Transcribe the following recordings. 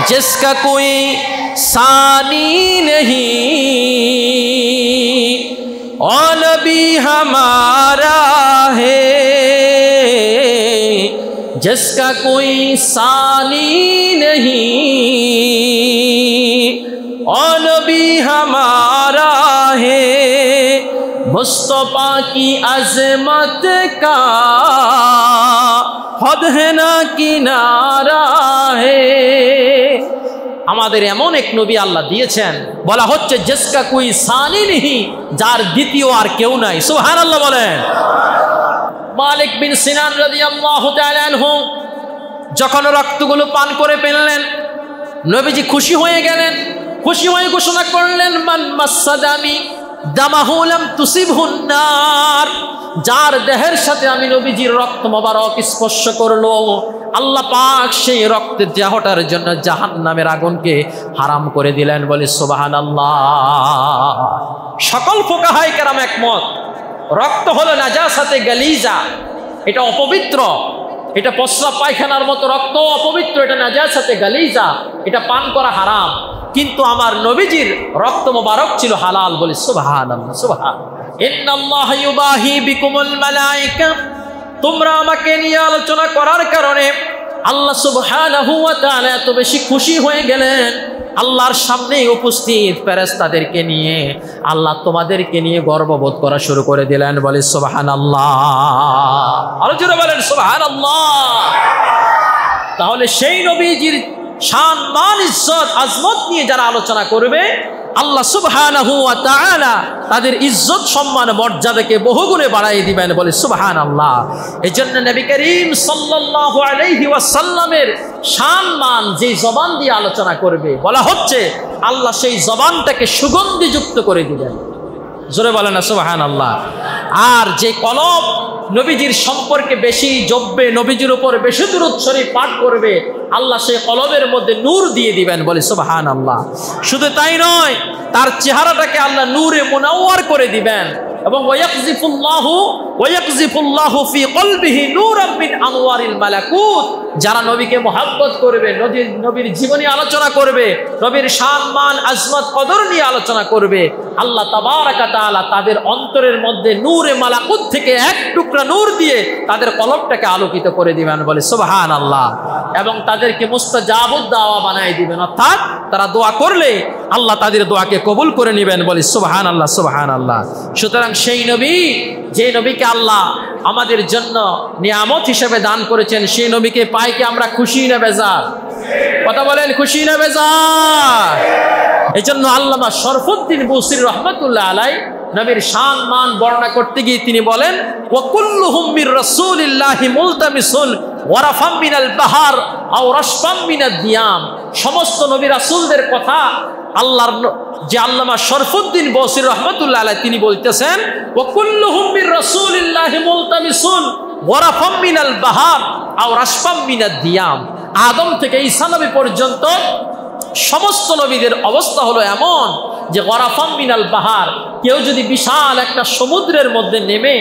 जिसका कोई सानी नहीं और नबी हमारा है, जिसका कोई सानी नहीं और नबी हमारा है, मुस्तफा की अजमत का हद है ना किनारा है। আমাদের এমন এক নবী আল্লাহ দিয়েছেন, বলা হচ্ছে জিসকা কোই সানি নেহি, যার দ্বিতীয় আর কেউ নাই। সুবহানাল্লাহ বলেন। মালিক বিন সিনান রাদিয়াল্লাহু তাআলা আনহু যখন রক্তগুলো পান করে ফেললেন, নবীজি খুশি হয়ে গেলেন, খুশি হয়ে ঘোষণা করলেন, মান মাসসাদামি দামাহু লাম তুসিবহুন নার, যার দেহের সাথে আমি নবীজির রক্ত মোবারক স্পর্শ করলো, আল্লাহ পাক সেই রক্তের দেহটার জন্য জাহান্নামের আগুনকে হারাম করে দিলেন। বলি সুবহানাল্লাহ। সকল ফুকাহায়ে কেরাম একমত, রক্ত হলো নাজাসাতে গালিজা, এটা অপবিত্র, এটা প্রস্রাব পায়খানার মতো রক্ত অপবিত্র, এটা নাজাসাতে গালিজা, এটা পান করা হারাম। কিন্তু আমার নবীজির রক্ত মোবারক ছিল হালাল। বলি সুবহানাল্লাহ। সুবহান। ইন্নাল্লাহ ইউবাহি বিকুমুল মালায়েকা, তোমরা আমাকে নিয়ে আলোচনা করার কারণে আল্লাহ সুবহানাহু ওয়া তাআলা এত বেশি খুশি হয়ে গেলেন। আল্লাহর সামনে উপস্থিত ফেরেশতাদেরকে নিয়ে আল্লাহ তোমাদেরকে নিয়ে গর্ববোধ করা শুরু করে দিলেন। বলে সুবহানাল্লাহ। আরো জোরে বলেন সুবহানাল্লাহ। তাহলে সেই নবীজির শান মান ইজ্জত আজমত নিয়ে যারা আলোচনা করবে, আল্লাহ সুবহানাহু ওয়া তাআলা তাদের ইজ্জত সম্মান মর্যাদাকে বহুগুণে বাড়াই দিবেন। বলে সুবহানাল্লাহ। এজন্য নবী করিম সাল্লাল্লাহু আলাইহি ওয়াসাল্লামের শান মান যে জবান দিয়ে আলোচনা করবে, বলা হচ্ছে আল্লাহ সেই জবানটাকে সুগন্ধিযুক্ত করে দিবেন। জোরে বলেন না সুবহানাল্লাহ। আর যে কলব নবীজির সম্পর্কে বেশি জপবে, নবীজির উপর বেশি দুরূদ শরীফ পাঠ করবে, আল্লাহ সেই কলবের মধ্যে নূর দিয়ে দিবেন। বলে সুবহানাল্লাহ। শুধু তাই নয়, তার চেহারাটাকে আল্লাহ নূরে মুনাওয়ার করে দিবেন এবং ওয়ায়াকযিফুল্লাহু ফি কলবিহি নূরাম মিন আনওয়ারিল মালাকুত। যারা নবীকে মহব্বত করবে, নবীর জীবনী আলোচনা করবে, নবীর শান মান আজমত কদর নিয়ে আলোচনা করবে, আল্লাহ তাবারাকা তাআলা তাদের অন্তরের মধ্যে নূরে মালাকুত থেকে এক টুকরা নূর দিয়ে তাদের কলবটাকে আলোকিত করে দিবেন। বলে সুবহানাল্লাহ। এবং তাদেরকে মুস্তাজাবুদ দাওয়া বানায় দিবেন, অর্থাৎ তারা দোয়া করলে আল্লাহ তাদের দোয়াকে কবুল করে নেবেন। বলে সুবহানাল্লাহ। সুবহানাল্লাহ। সুতরাং সেই নবী, যে নবীকে আল্লাহ আমাদের জন্য নিয়ামত হিসেবে দান করেছেন, সেই নবীকে পাই কি আমরা খুশি না বেজার? কথা বলেন, খুশি না বেজার? এই জন্য আল্লামা শরফুদ্দীন বুসরি রহমাতুল্লাহ আলাইহি নবীর শান মান বর্ণনা করতে গিয়ে তিনি বলেন, ওয়া কুল্লুহুম মির রাসূলিল্লাহি মুলতামিসুন ওয়ারাফাম মিনাল বাহার আও রাশফাম মিনাদ দিয়াম। সমস্ত নবী রাসূলদের কথা আল্লাহর যে আল্লামা শরফুদ্দীন বুসরি রহমাতুল্লাহ আলাইহি তিনি বলতেছেন, ওয়া কুল্লুহুম মির রাসূলিল্লাহি মুলতামিসুন ওয়ারাফাম মিনাল বাহার আও রাশফাম মিনাদ দিয়াম। আদম থেকে ঈসা নবী পর্যন্ত সমস্ত নবীদের অবস্থা হলো এমন যে গরাফাম মিনাল বাহার, কেউ যদি বিশাল একটা সমুদ্রের মধ্যে নেমে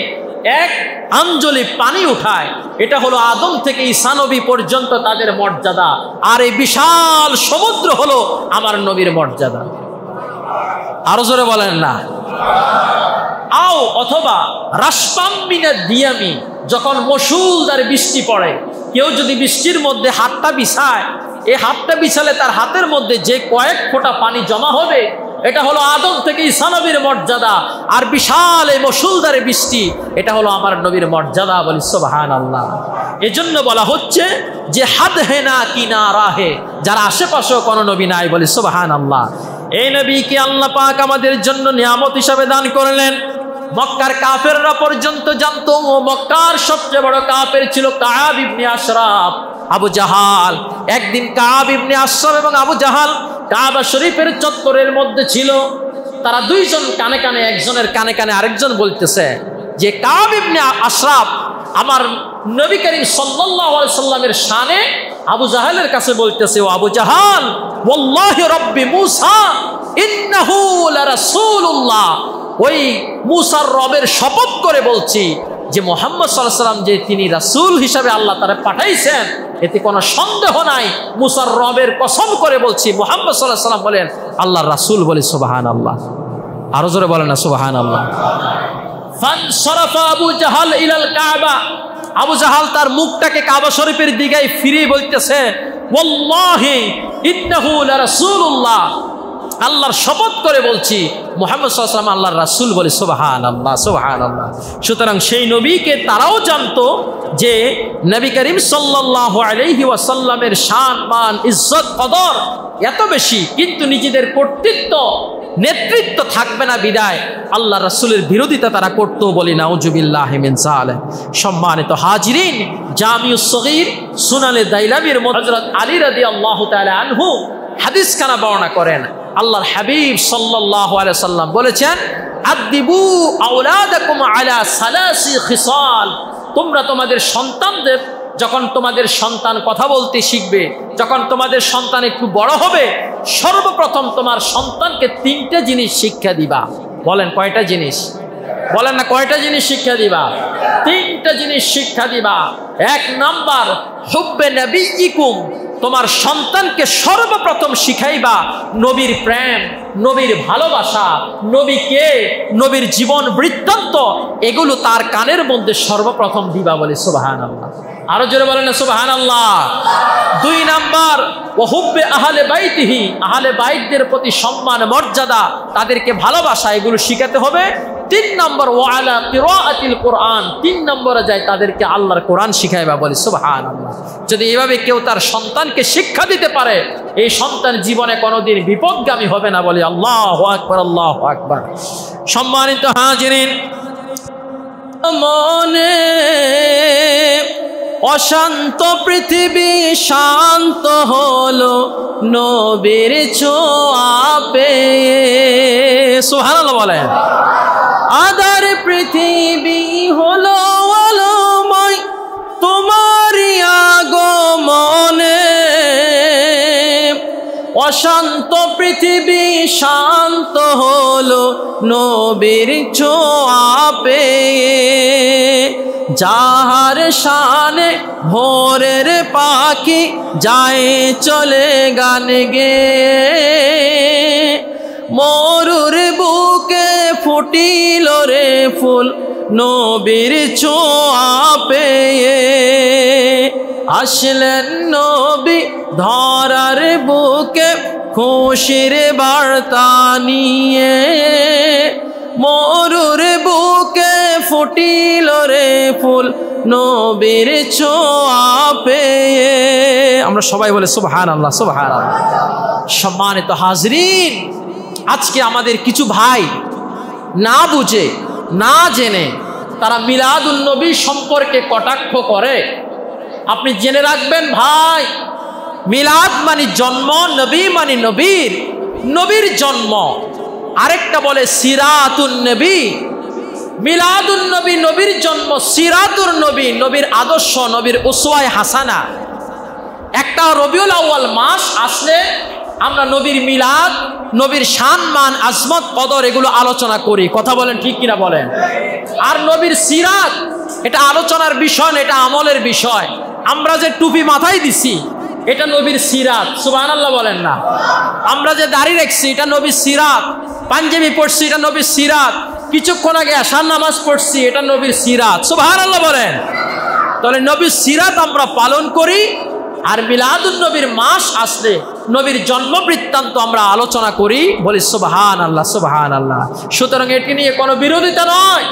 এক আঞ্জলি পানি উঠায়, এটা হলো আদম থেকে ঈসা নবী পর্যন্ত তাদের মর্যাদা। আর এই বিশাল সমুদ্র হলো আমার নবীর মর্যাদা। আরো জোরে বলেন না। আও অথবা রাশফাম মিনাদ দিয়ামি, যখন মসুলদার বৃষ্টি পড়ে, কেউ যদি বৃষ্টির মধ্যে হাতটা বিছায়, এই হাতটা বিছালে তার হাতের মধ্যে যে কয়েক ফোঁটা পানি জমা হবে, এটা হলো আদম থেকে ঈসা নবীর মর্যাদা। আর বিশাল এই মসুলদারে বৃষ্টি, এটা হলো আমার নবীর মর্যাদা। বলি সুবহানাল্লাহ। এজন্য বলা হচ্ছে যে হাদ হে না কিনারা হে, যার আশেপাশেও কোনো নবী নাই। বলি সুবহানাল্লাহ। এই নবীকে আল্লাহ পাক আমাদের জন্য নিয়ামত হিসাবে দান করলেন। মক্কার কাফেররা পর্যন্ত জানতো, মক্কার সবচেয়ে বড় কাফের ছিল কাব ইবনে আশরাফ, আবু জাহাল। একদিন কাব ইবনে আশরাফ এবং আবু জাহাল কাবা শরীফের চত্বরের মধ্যে ছিল। তারা দুইজন কানে কানে, একজনের কানে কানে আরেকজন বলতেছে যে কাব ইবনে আশরাফ আমার নবী করিম সাল্লাল্লাহু আলাইহি সাল্লামের শানে আবু জাহালের কাছে বলতেছে, ও আবু জাহাল, ওয়াল্লাহি রাব্বি মূসা ইন্নাহু লারাসূলুল্লাহ, ওই মূসার রবের শপথ করে বলছি যে মুহাম্মদ সাল্লাল্লাহু আলাইহি সাল্লাম যে তিনি রাসূল হিসাবে আল্লাহ তারা পাঠাইছেন, এতে কোনো সন্দেহ নাই। মুসার রবের কসম করে বলছি, মুহাম্মদ সাল্লাল্লাহু আলাইহি ওয়াসাল্লাম বলেন আল্লাহর রাসূল বলে সুবহানাল্লাহ। আরো জোরে বলেন না সুবহানাল্লাহ। ফানসারাফা আবু জাহাল ইলাল কাবা, আবু জাহাল তার মুখটাকে কাবা শরীফের দিকে ফিরিয়ে বলতেছে, ওয়াল্লাহি ইন্নাহু লারাসূলুল্লাহ, আল্লাহর শপথ করে বলছি মুহাম্মদ সাল্লাল্লাহু আলাইহি ওয়াসাল্লাম আল্লাহর রাসূল বলে সুবহানাল্লাহ সুবহানাল্লাহ। সুতরাং সেই নবীকে তারাও জানতো যে নবী করিম সাল্লাল্লাহু আলাইহি ওয়াসাল্লামের শান মান ইজ্জত কদর এত বেশি, কিন্তু নিজেদের কর্তৃত্ব নেতৃত্ব থাকবে না বিদায় আল্লাহ রাসূলের বিরোধিতা তারা করতো, বলি নাউজুবিল্লাহি মিন যালিক। সম্মানিত হাজিরিন, জামিউস সগীর সুনানে দাইলামির হযরত আলী রাদিয়াল্লাহু তাআলা আনহু হাদিস খানা বর্ণনা করেন। আল্লাহর হাবিব সাল্লাল্লাহু আলাইহি ওয়াসাল্লাম বলেছেন, আদিবু আওলাদাকুম আলা সালাসি খিসাল, তোমরা তোমাদের সন্তানদের, যখন তোমাদের সন্তান কথা বলতে শিখবে, যখন তোমাদের সন্তান একটু বড় হবে, সর্বপ্রথম তোমার সন্তানকে 3টে জিনিস শিক্ষা দিবা। বলেন কয়টা জিনিস? বলেন না কয়টা জিনিস শিক্ষা দিবা? 3টা জিনিস শিক্ষা দিবা। 1 নাম্বার হুব্বে নবিয়িকুম, তোমার সন্তানকে সর্বপ্রথম শিখাইবা নবীর প্রেম, নবীর ভালোবাসা, নবীকে, নবীর জীবন বৃত্তান্ত, এগুলো তার কানের মধ্যে সর্বপ্রথম দিবা। বলে সুবহানাল্লাহ। আরো জোরে বলেন না সুবহানাল্লাহ। 2 নাম্বার ওহুব্বে আহলে বাইতিহি, আহলে বাইতদের প্রতি সম্মান মর্যাদা, তাদেরকে ভালোবাসা, এগুলো শিখাতে হবে। 3 নাম্বার ওয়ালা কিরাআতিল কোরআন, 3 নম্বরে যায় তাদেরকে আল্লাহর কোরআন শিখাইবা। বলে সুবহানাল্লাহ। যদি এভাবে কেউ তার সন্তানকে শিক্ষা দিতে পারে, এই সন্তান জীবনে কোনোদিন বিপদগামী হবে না। বলে আল্লাহু আকবার আল্লাহু আকবার। সম্মানিত হাজিরিন, মনে অশান্ত পৃথিবী শান্ত হলো নবীর ছোঁয়া পেয়ে। সুবহানাল্লাহ বলেন। আদার পৃথিবী হলো আলোময় তোমারই আগমনে, অশান্ত পৃথিবী শান্ত হলো নবীর ছোঁয়া পেয়ে। যাহার শানে ভোরের পাখি যায় চলে গান গেয়ে, মরুর বুকে ফুটিল রে ফুল নবীর ছোঁয়া পেয়ে। আসলেন নবী ধরার বুকে খুশির বার্তা নিয়ে, মরুর বুকে ফুটিল রে ফুল নবীর ছোঁয়া পেয়ে। আমরা সবাই বলে সুবহানাল্লাহ সুবহানাল্লাহ। সম্মানিত হাজরিন, আজকে আমাদের কিছু ভাই না বুঝে না জেনে তারা মিলাদুন নবী সম্পর্কে কটাক্ষ করে। আপনি জেনে রাখবেন ভাই, মিলাদ মানে জন্ম, নবী মানে নবীর, নবীর জন্ম। আরেকটা বলে সিরাতুন নবী, মিলাদুন নবী নবীর জন্ম, সিরাতুর নবী নবীর আদর্শ, নবীর উসওয়ায়ে হাসানা। একটা রবিউল আউয়াল মাস আসলে আমরা নবীর মিলাদ, নবীর শান মান আজমত কদর এগুলো আলোচনা করি। কথা বলেন ঠিক কিনা বলেন? আর নবীর সিরাত এটা আলোচনার বিষয়, এটা আমলের বিষয়। আমরা যে টুপি মাথায় দিছি এটা নবীর সিরাত। সুবহানাল্লাহ বলেন না? আমরা যে দাড়ি রাখছি এটা নবীর সিরাত, পাঞ্জাবি পড়ছি এটা নবীর সিরাত, কিছুক্ষণ আগে আশার নামাজ পড়ছি এটা নবীর সিরাত। সুবহানাল্লাহ বলেন। তাহলে নবীর সিরাত আমরা পালন করি, আর মিলাদুন নবীর মাস আসলে নবীর জন্ম বৃত্তান্ত আমরা আলোচনা করি। বলি সুবহানাল্লাহ সুবহানাল্লাহ। সুতরাং এটি নিয়ে কোনো বিরোধিতা নয়।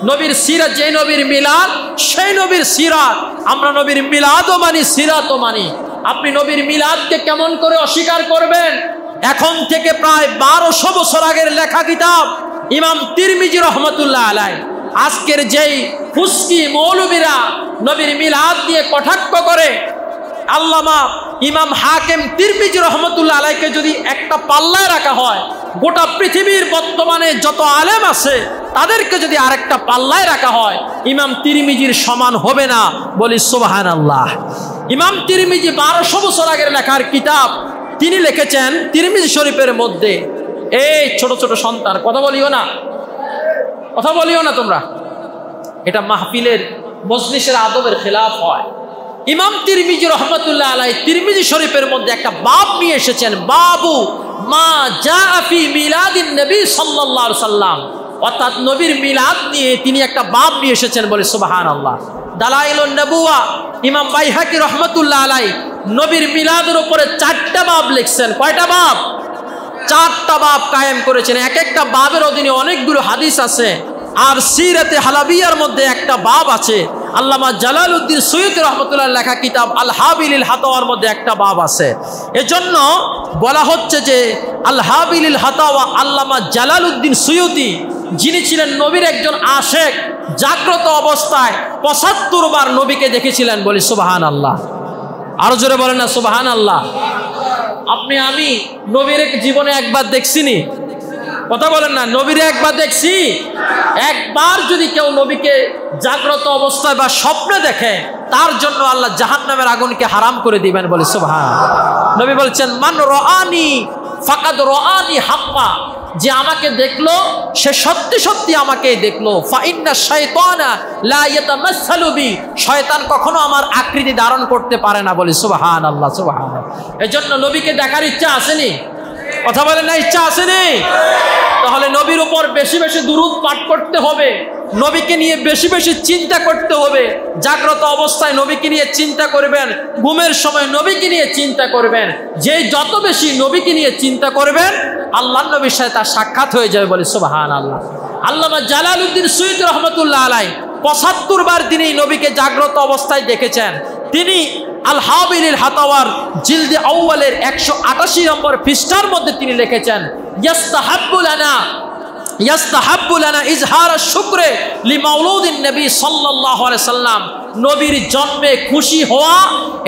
নবীর সিরাত, যে নবীর মিলাদ সেই নবীর সিরাত। আমরা নবীর মিলাদও মানি, সিরাতও মানি। আপনি নবীর মিলাদকে কেমন করে অস্বীকার করবেন? এখন থেকে প্রায় 1200 বছর আগের লেখা কিতাব ইমাম তিরমিজি রহমতুল্লাহ আলাইহি, আজকের যেই ফুসকি মৌলবীরা নবীর মিলাদ দিয়ে কটাক্ষ করে, আল্লামা ইমাম হাকিম তিরমিজি রহমতুল্লাহ আলাইহিকে যদি একটা পাল্লায় রাখা হয়, গোটা পৃথিবীর বর্তমানে যত আলেম আছে তাদেরকে যদি আরেকটা পাল্লায় রাখা হয়, ইমাম তিরমিজির সমান হবে না। বলি সুবহানাল্লাহ। ইমাম তিরমিজি 1200 বছর আগের লেখার কিতাব, তিনি লিখেছেন তিরমিজি শরীফের মধ্যে, এই ছোট ছোট সন্তান কথা বলিও না, কথা বলিও না তোমরা, এটা মাহফিলের মজলিসের আদবের খেলাফ হয়। ইমাম তিরমিজি রহমতুল্লাহ আলাইহি তিরমিজি শরীফের মধ্যে একটা বাব নিয়ে এসেছেন, বাবু মা জাআ ফি মিলাদিন নবী সাল্লাল্লাহু আলাইহি সাল্লাম, অর্থাৎ নবীর মিলাদ নিয়ে তিনি একটা বাব নিয়ে এসেছেন, বলে সুবহানাল্লাহ। দালাইলুন নবুওয়া ইমাম বাইহাকি রহমতুল্লাহ আলাইহি নবীর মিলাদের উপরে 4টা বাব লিখছেন। কয়টা বাব? 4টা বাব কায়েম করেছেন। এক একটা বাবের অধীনে অনেকগুলো হাদিস আছে। আর সিরাতে হালাবিয়ার মধ্যে একটা বাব আছে। আল্লামা জালালউদ্দিন সুয়ুতী রহমতুল্লাহ লেখা কিতাব আল হাবিলিল হাতাওয়ার মধ্যে একটা বাব আছে। এজন্য বলা হচ্ছে যে আল হাবিলিল হাতাওয়া আল্লামা জালালউদ্দিন সুয়ুতী, যিনি ছিলেন নবীর একজন আশেক, জাগ্রত অবস্থায় 75 বার নবীকে দেখেছিলেন, বলি সুবহানাল্লাহ। আরো জোরে বলেন না সুবহানাল্লাহ। আপনি আমি নবীর জীবনে একবার দেখছিনি? কথা বলেন না, নবীরে একবার দেখছি? একবার যদি কেউ নবীকে জাগ্রত অবস্থায় বা স্বপ্নে দেখে, তার জন্য আল্লাহ জাহান্নামের আগুনকে হারাম করে দিবেন, বলে সুবহানাল্লাহ। নবী বলছেন মান রাআনি ফাকাদ রাআনি হাক্কা, যে আমাকে দেখলো সে সত্যি সত্যি আমাকেই দেখলো। ফা ইন্না শাইতানা লা ইয়াতামাসসালু বি, শয়তান কখনো আমার আকৃতি ধারণ করতে পারে না, বলে সুবহানাল্লাহ সুবহানাল্লাহ। এজন্য নবীকে দেখার ইচ্ছা আসেনি? কথা বলেন না, ইচ্ছা আসেনি? তাহলে নবীর উপর বেশি বেশি দুরূদ পাঠ করতে হবে, নবীকে নিয়ে বেশি বেশি চিন্তা করতে হবে। জাগ্রত অবস্থায় নবীকে নিয়ে চিন্তা করবেন, ঘুমের সময় নবীকে নিয়ে চিন্তা করবেন। যে যত বেশি নবীকে নিয়ে চিন্তা করবেন, আল্লাহর নবীর সাথে তার সাক্ষাৎ হয়ে যাবে, বলে সুবহানাল্লাহ। আল্লামা জালালউদ্দিন সুয়ুতী রহমতুল্লাহ আলাইহি 75 বার তিনি নবীকে জাগ্রত অবস্থায় দেখেছেন। তিনি আল হাবিলিল হাতাওয়ার জিলদে আউয়ালের 188 নম্বর পৃষ্ঠার মধ্যে তিনি লিখেছেন, ইয়াস্তাহাব্বু লানা ইজহার শুকরে লিমাউলুদিন নবী সাল্লাল্লাহু আলাইহি সাল্লাম, নবীর জন্মে খুশি হওয়া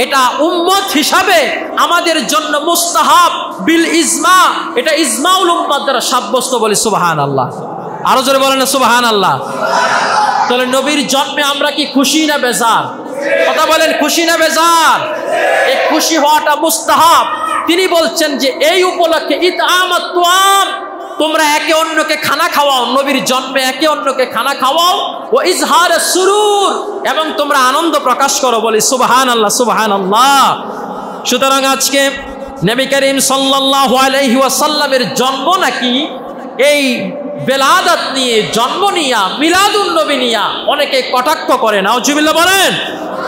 এটা উম্মত হিসাবে আমাদের জন্য মুস্তাহাব বিল ইজমা, এটা ইজমাউল উম্মাত দ্বারা সাব্যস্ত, বলে সুবহানাল্লাহ। আরো জোরে বলেন না সুবহানাল্লাহ। তাহলে নবীর জন্মে আমরা কি খুশি না বেজার? কথা বলেন, খুশি না বেজার? এই খুশি হওয়াটা মুস্তাহাব। তিনি বলছেন যে এই উপলক্ষে ইতআমাত তুআম, তোমরা একে অন্যকে খানা খাওয়াও, নবীর জন্মে একে অন্যকে খানা খাওয়াও। ও ইজহার সুরুর, এবং তোমরা আনন্দ প্রকাশ করো, বলি সুবহানাল্লাহ সুবহানাল্লাহ। সুতরাং আজকে নবী করিম সাল্লাল্লাহু আলাইহি ওয়াসাল্লামের জন্ম নাকি এই বেলাদাত নিয়ে, জন্ম নিয়া, মিলাদুন নবী নিয়া অনেকে কটাক্ষ করে, নাউজুবিল্লাহ বলেন।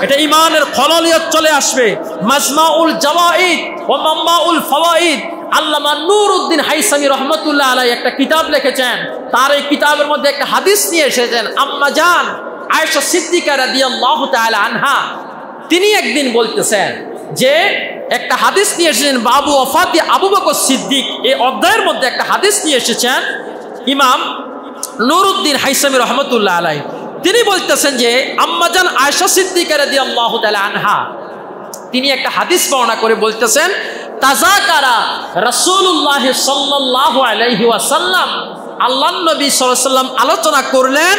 এটা ইমানের খললিয়ত চলে আসবে। মাজমাউল জাওয়াইদ ও মাম্মাউল ফাওয়াইদ, আল্লামা নূরউদ্দিন হাইসামি রহমতুল্লাহ আলাইহি একটা কিতাব লিখেছেন। তার এই কিতাবের মধ্যে একটা হাদিস নিয়ে এসেছেন। আম্মা জান আয়েশা সিদ্দিকা রাদিয়াল্লাহু তাআলা আনহা, তিনি একদিন বলতেছেন যে একটা হাদিস নিয়ে এসেছেন, বাবু ওয়াফাতি আবু বকর সিদ্দিক, এই অধ্যায়ের মধ্যে একটা হাদিস নিয়ে এসেছেন ইমাম নূরউদ্দিন হাইসামি রহমতুল্লাহ আলাইহি। তিনি বলতেছেন যে আম্মাজান আয়েশা সিদ্দিকা রাদিয়াল্লাহু তাআলা আনহা, তিনি একটা হাদিস বর্ণনা করে বলতেছেন, তাযাকারা রাসূলুল্লাহ সাল্লাল্লাহু আলাইহি ওয়াসাল্লাম, আল্লাহর নবী সাল্লাল্লাহু আলাইহি ওয়াসাল্লাম আলোচনা করলেন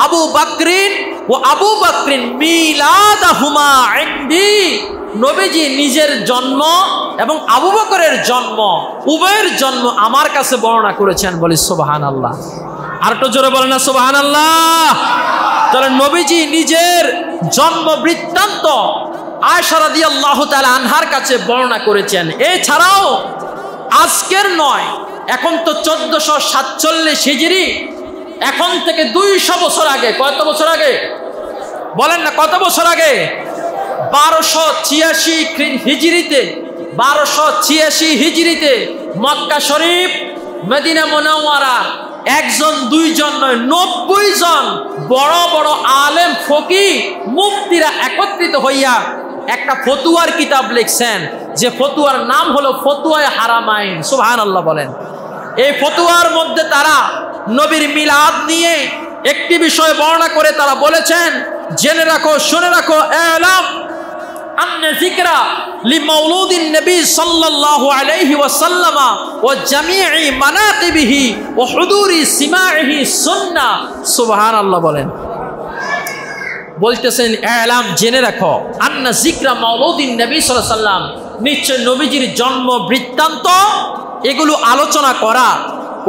আবু বকরিন ও আবু বকরিন মিলাদাহুমা ইনদি, নবীজি নিজের জন্ম এবং আবু বকরের জন্ম, উভয়ের জন্ম আমার কাছে বর্ণনা করেছেন, বলি সুবহানাল্লাহ। আর একটু জোরে বলেন না সুবহানাল্লাহ। তাহলে নবীজি নিজের জন্ম বৃত্তান্ত আয়েশা রাদিয়াল্লাহু তাআলা আনহার কাছে বর্ণনা করেছেন। এছাড়াও আজকের নয়, এখন তো 1447 হিজরি, এখন থেকে 200 বছর আগে, কত বছর আগে বলেন না, কত বছর আগে? 1286 হিজরিতে, 1286 হিজরিতে মক্কা শরীফ, মদিনা মুনাওয়ারা, একজন দুইজন নয় 90 জন বড় বড় আলেম ফকিহ মুফতিরা একত্রিত হইয়া একটা ফতুয়ার কিতাব লিখছেন, যে ফতুয়ার নাম হলো ফতুয়ায়ে হারামাইন। সুবহানাল্লাহ বলেন। এই ফতুয়ার মধ্যে তারা নবীর মিলাদ নিয়ে একটি বিষয় বর্ণনা করে তারা বলেছেন, জেনে রাখো, শুনে রাখো, এলাম আন্না যিকরা লিমাউলুদিন নবী সাল্লাল্লাহু আলাইহি ওয়াসাল্লাম ওয়া জামিঈ মানাকিবিহি ওয়া হুদুরি সিমাইহি সুন্নাহ। সুবহানাল্লাহ বলেন। বলতেছেন এলাম, জেনে রাখো, আন্না যিকরা মাউলুদিন নবী সাল্লাল্লাহু আলাইহি ওয়াসাল্লাম, নিশ্চয় নবীজির জন্ম বৃত্তান্ত এগুলো আলোচনা করা,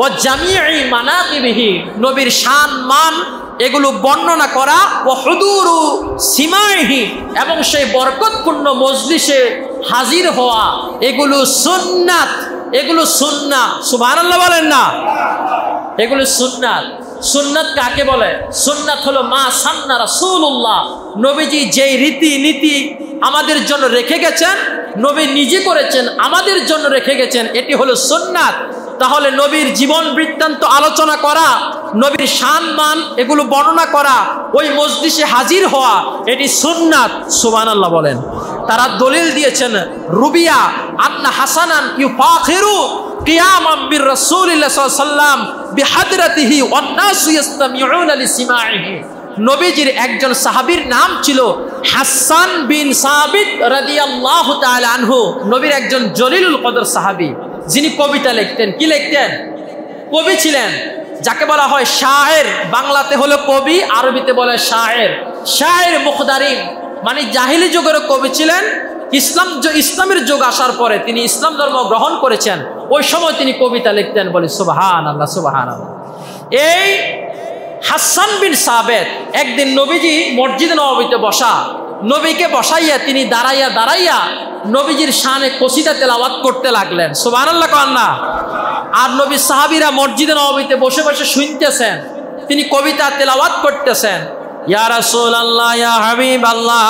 ও জামিঈ মানাকিবিহি, নবীর শান মান এগুলো বর্ণনা করা, ও হুদুরু সিমাইহি, এবং সেই বরকতপূর্ণ মজলিসে হাজির হওয়া, এগুলো সুন্নাত, এগুলো সুন্নাহ। সুবহানাল্লাহ বলেন না? এগুলো সুন্নাত। সুন্নাত কাকে বলে? সুন্নাত হলো মা সান্না রাসূলুল্লাহ, নবীজি যেই রীতি নীতি আমাদের জন্য রেখে গেছেন, নবী নিজে করেছেন, আমাদের জন্য রেখে গেছেন, এটি হলো সুন্নাত। তাহলে নবীর জীবন বৃত্তান্ত আলোচনা করা, নবীর সম্মান এগুলো বর্ণনা করা, ওই মজলিসে হাজির হওয়া, এটি সুন্নাত। সুবহানাল্লাহ বলেন। তারা দলিল দিয়েছেন রুবিয়া আন্না হাসানান ইউফাখিরু কিয়ামান বির রাসূলিল্লাহ সাল্লাল্লাহু আলাইহি ওয়াসাল্লাম বিহাদরাতিহি ওয়ান নাসু ইসতামিউনা লিসিমাইহি। নবীজির একজন সাহাবীর নাম ছিল হাসান বিন সাবিত রাদিয়াল্লাহু তাআলা আনহু। নবীর একজন জলিলুল কদর সাহাবী, যিনি কবিতা লিখতেন। কি লিখতেন? কবি ছিলেন, যাকে বলা হয় শায়ের। বাংলাতে হলো কবি, আরবিতে বলে শায়ের। শায়ের মুখদারিন, মানে জাহিলি যুগের কবি ছিলেন। ইসলামের যুগ আসার পরে তিনি ইসলাম ধর্ম গ্রহণ করেছেন, ওই সময় তিনি কবিতা লিখতেন। বলি সুবহানাল্লাহ, সুবহানাল্লাহ। এই হাসান বিন সাবেত একদিন নবীজি মসজিদে নববীতে বসা, নবীকে বসাইয়া তিনি দাঁড়াইয়া দাঁড়াইয়া নবীজির শানে কসিদা তেলাওয়াত করতে লাগলেন। সুবহানাল্লাহ কন না? আর নবী সাহাবীরা মসজিদে নববীতে বসে বসে শুনতেছেন, তিনি কবিতা তেলাওয়াত করতেছেন। ইয়া রাসূলুল্লাহ, ইয়া হাবিবাল্লাহ,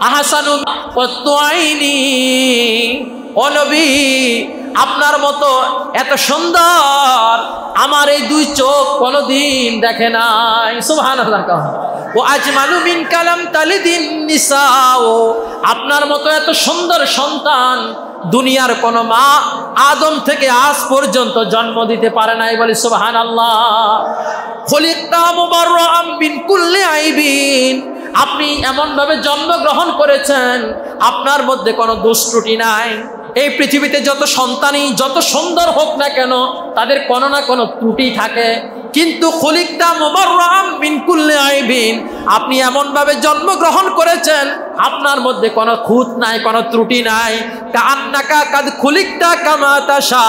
আহসানু কতআইনি, ও নবী আপনার মতো এত সুন্দর আমার এই দুই চোখ কোনদিন দেখে নাই। সুবহানাল্লাহ। ও আজমালু মিন কালাম তালিদিন নিসাও, আপনার মতো এত সুন্দর সন্তান দুনিয়ার কোন মা আদম থেকে আজ পর্যন্ত জন্ম দিতে পারে নাই। বলি সুবহানাল্লাহ। খলিকতা মুবাররাম মিন কুল্লি আইবিন, আপনি এমন ভাবে জন্মগ্রহণ করেছেন আপনার মধ্যে কোনো দোষ ত্রুটি নাই। এই পৃথিবীতে যত সন্তানই যত সুন্দর হোক না কেন, তাদের কোনো না কোনো ত্রুটি থাকে, কিন্তু খলিকতা মুবাররাম মিন কুল্লি আইবিন, আপনি এমন ভাবে জন্মগ্রহণ করেছেন আপনার মধ্যে কোনো খুঁত নাই, কোনো ত্রুটি নাই। কান্নাকা কাদ খুলিকতা কামা তাশা,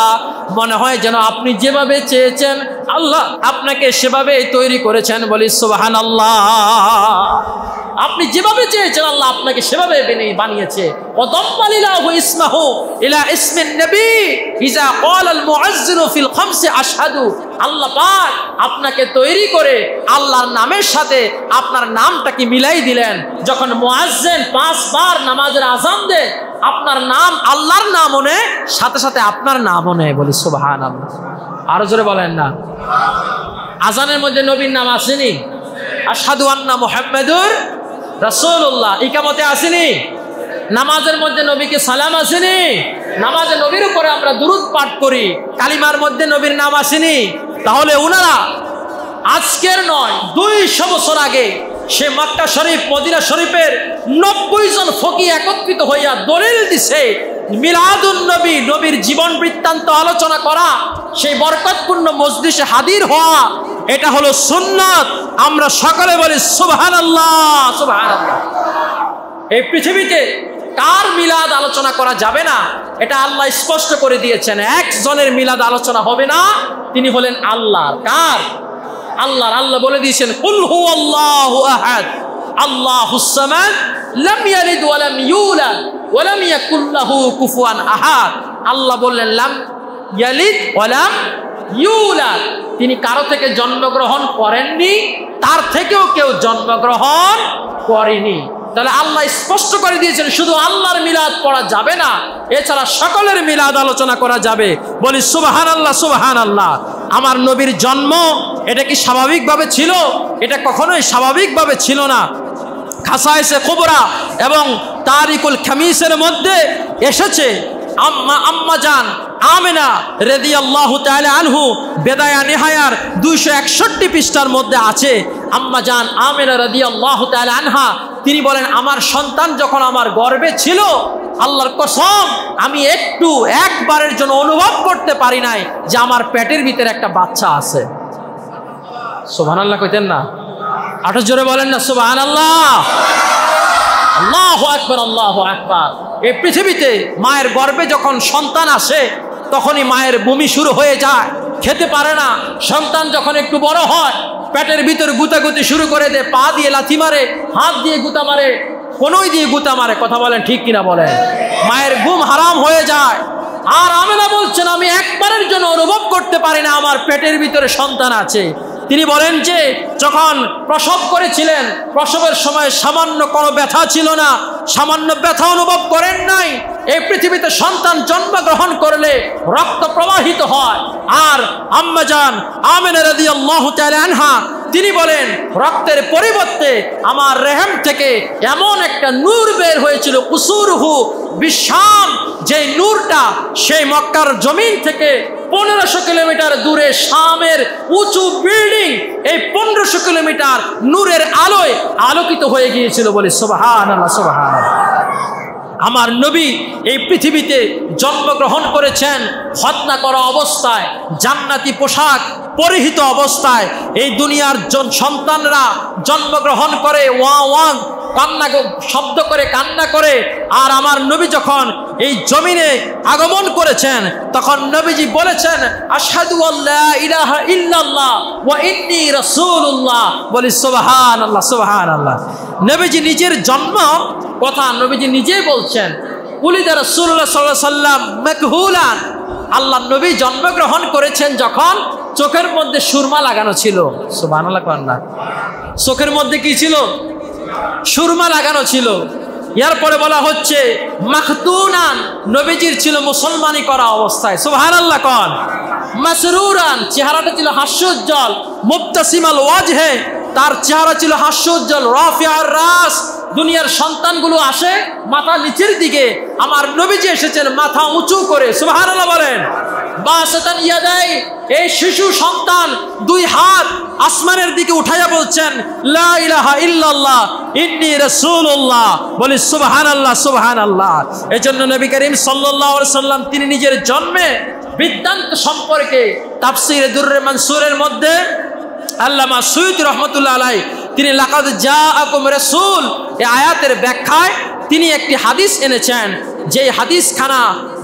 মনে হয় যেন আপনি যেভাবে চেয়েছেন আল্লাহ আপনাকে সেভাবেই তৈরি করেছেন। বলি সুবহানাল্লাহ। আপনি যেভাবে চেয়েছেন আল্লাহ আপনাকে সেভাবে বানিয়েছে। ওয়াদাম্মালিলাহু ইসমাহু ইলা ইসমিন নবী ইজা ক্বালাল মুআজ্জিনু ফিল খামসি আশহাদু, আল্লাহ পাক আপনাকে তৈরি করে আল্লাহর নামের সাথে আপনার নামটাকে মিলাই দিলেন। যখন মুআজ্জিন 5 বার নামাজের আযান দেয়, আপনার নাম আল্লাহর নামও নেয়, সাথে সাথে আপনার নামও নেয়। বলি সুবহানাল্লাহ। আরো জোরে বলেন না? আযানের মধ্যে নবীর নাম আসেনি? আশহাদু আন্না মুহাম্মাদুর রাসূলুল্লাহ ইকামতে আসেনি? নামাজের মধ্যে নবীকে সালাম আসেনি? নামাজে নবীর উপরে আমরা দুরূদ পাঠ করি, কালিমার মধ্যে নবীর নাম আসেনি? তাহলে ওনারা আজকের নয় 200 বছর আগে সে মক্কা শরীফ মদিনা শরীফের 90 জন ফকি একত্রিত হইয়া দলিল দিছে মিলাদুন নবী, নবীর জীবন বৃত্তান্ত আলোচনা করা, সেই বরকতপূর্ণ মজলিসে হাজির হওয়া, এটা হলো সুন্নাত। আমরা সকলে বলি সুবহানাল্লাহ, সুবহানাল্লাহ। এই পৃথিবীতে কার মিলাদ আলোচনা করা যাবে না, এটা আল্লাহ স্পষ্ট করে দিয়েছেন। একজনের মিলাদ আলোচনা হবে না, তিনি হলেন আল্লাহর। কার? আল্লাহর। আল্লাহ বলে দিয়েছেন কুল হুয়াল্লাহু আহাদ আল্লাহুস সামাদ লাম ইয়ালিদ ওয়া লাম ইউলাদ ওয়া লাম ইয়াকুল লাহু কুফুয়ান আহাদ। আল্লাহ বললেন লাম ইয়ালিদ ওয়া লাম ইউলাদ, তিনি কারো থেকে জন্মগ্রহণ করেননি, তার থেকেও কেউ জন্মগ্রহণ করেনি। তাহলে আল্লাহ স্পষ্ট করে দিয়েছেন শুধু আল্লাহর মিলাদ পড়া যাবে না, এছাড়া সকলের মিলাদ আলোচনা করা যাবে। বলি সুবহানাল্লাহ, সুবহানাল্লাহ। আমার নবীর জন্ম এটা কি স্বাভাবিকভাবে ছিল? এটা কখনোই স্বাভাবিকভাবে ছিল না। খাসায়েসে কুবরা এবং তারিকুল খামিসের মধ্যে এসেছে আম্মা জান আমিনা রাদিয়াল্লাহু তাআলা আনহু বেদায়া নিহায়ার 261 পৃষ্ঠার মধ্যে আছে। আম্মা জান আমিনা রাদিয়াল্লাহু তাআলা আনহা তিনি বলেন, আমার সন্তান যখন আমার গর্ভে ছিল, আল্লাহর কসম আমি একবারের জন্য অনুভব করতে পারি নাই যে আমার পেটের ভিতরে একটা বাচ্চা আছে। সুবহানাল্লাহ কইতেন না? আরো জোরে বলেন না সুবহানাল্লাহ। আল্লাহু আকবার, আল্লাহু আকবার। এই পৃথিবীতে মায়ের গর্ভে যখন সন্তান আসে তখনই মায়ের বমি শুরু হয়ে যায়, খেতে পারে না। সন্তান যখন একটু বড় হয় পেটের ভিতর গুতাগুতি শুরু করে দেয়, পা দিয়ে লাথি মারে, হাত দিয়ে গুতা মারে, কোনোই দিয়ে গুতা মারে। কথা বলেন ঠিক কিনা বলেন? মায়ের ঘুম হারাম হয়ে যায়। আর আমেনা বলছেন, আমি একবারের জন্য অনুভব করতে পারি না আমার পেটের ভিতরে সন্তান আছে। তিনি বলেন যে যখন প্রসব করেছিলেন, প্রসবের সময় সামান্য কোনো ব্যথা ছিল না, সামান্য ব্যথা অনুভব করেন নাই। এই পৃথিবীতে সন্তান জন্মগ্রহণ করলে রক্ত প্রবাহিত হয়। আর আম্মা জান আমেনা রাদিয়াল্লাহু তাআলা আনহা তিনি বলেন, রক্তের পরিবর্তে আমার রেহেম থেকে এমন একটা নূর বের হয়েছিল, কুসুরহু বিশাম, যে নূরটা সেই মক্কার জমিন থেকে 1500 কিলোমিটার দূরে শামের উঁচু বিল্ডিং, এই 1500 কিলোমিটার নূরের আলোয় আলোকিত হয়ে গিয়েছিল। বলে সুবহানাল্লাহ, সুবহানাল্লাহ। আমার নবী এই পৃথিবীতে জন্মগ্রহণ করেছেন খতনা করা অবস্থায়, জান্নাতি পোশাক পরিহিত অবস্থায়। এই দুনিয়ার সন্তানরা জন্মগ্রহণ করে ওয়া ওয়া কান্না শব্দ করে কান্না করে। আর আমার নবী যখন এই জমিনে আগমন করেছেন তখন নবীজি বলেছেন, আশহাদু আল্লা ইলাহা ইল্লাল্লাহ ওয়া ইন্নী রাসূলুল্লাহ। বলি সুবহানাল্লাহ, সুবহানাল্লাহ। নবীজি নিজের জন্ম কথা নবীজি নিজেই বলছেন, উলিদা রাসূলুল্লাহ সাল্লাল্লাহু আলাইহি ওয়াসাল্লাম মাকহুলান। আল্লাহ নবী জন্মগ্রহণ করেছেন যখন চোখের মধ্যে সুরমা লাগানো ছিল। সুবহানাল্লাহ কন্যা, চোখের মধ্যে কি ছিল? সুরমা লাগানো ছিল। এরপরে বলা হচ্ছে মাখতুনান, নবীজির ছিল মুসলমানি করা অবস্থায়। সুবহানাল্লাহ কন। মাসরুরান, চেহারাটা ছিল হাস্যোজ্জ্বল। মুবতাসিমাল ওয়াজহে, তার চেহারা ছিল হাস্যোজ্জ্বল। রাফিআর রাস, দুনিয়ার সন্তানগুলো আসে মাথা নিচের দিকে, আমার নবীজি এসেছেন মাথা উঁচু করে। সুবহানাল্লাহ বলেন। বাসাতান ইয়াদাই, এই শিশু সন্তান দুই হাত আসমানের দিকে উঠাইয়া বলছেন, লা ইলাহা ইল্লাল্লাহ ইন্নী রাসূলুল্লাহ। বলি সুবহানাল্লাহ, সুবহানাল্লাহ। এজন্য নবী করিম সাল্লাল্লাহু আলাইহি সাল্লাম তিনি নিজের জন্মে বৃত্তান্ত সম্পর্কে তাফসীরে দুররে মানসুরের মধ্যে আল্লামা সুয়ুতী রহমতুল্লাহ আলাইহি তিনি লাকাদ জাআকুম রাসূল, এই আয়াতের ব্যাখ্যায় তিনি একটি হাদিস এনেছেন, যে হাদিসখানা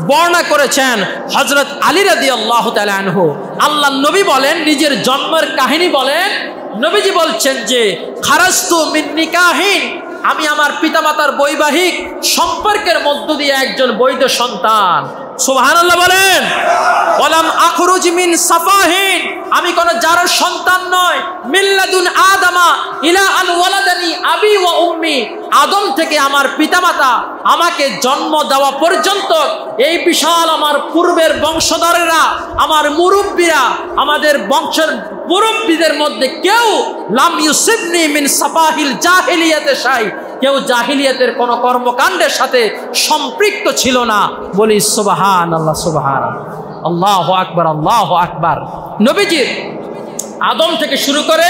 বর্ণনা করেছেন হযরত আলী রাদিয়াল্লাহু তাআলা আনহু। আল্লাহ নবী বলেন, নিজের জন্মের কাহিনী বলেন, নবীজি বলছেন যে খারাজতু মিন নিকাহিন, আমি আমার পিতামাতার বৈবাহিক সম্পর্কের মধ্য দিয়ে একজন বৈধ সন্তান। সুবহানাল্লাহ বলেন। ওয়ালাম আখরুজ মিন সাফাহিন, আমি কোন জারর সন্তান নয়। মিল্লাদুন আদামা ইলা আন ওয়ালাদানি আবি ওয়া উম্মি, আদম থেকে আমার পিতামাতা আমাকে জন্ম দেওয়া পর্যন্ত এই বিশাল আমার পূর্বের বংশধরেরা, আমার মুরব্বীরা, আমাদের বংশের মুরব্বীদের মধ্যে কেউ লাম ইউসিবনি মিন সাফাহিল জাহিলিয়াতে শাই, কেউ জাহিলিয়াতের কোন কর্মকাণ্ডের সাথে সম্পৃক্ত ছিল না। বলি সুবহানাল্লাহ, সুবহানাল্লাহ। আল্লাহু আকবার, আল্লাহু আকবার। নবীজির আদম থেকে শুরু করে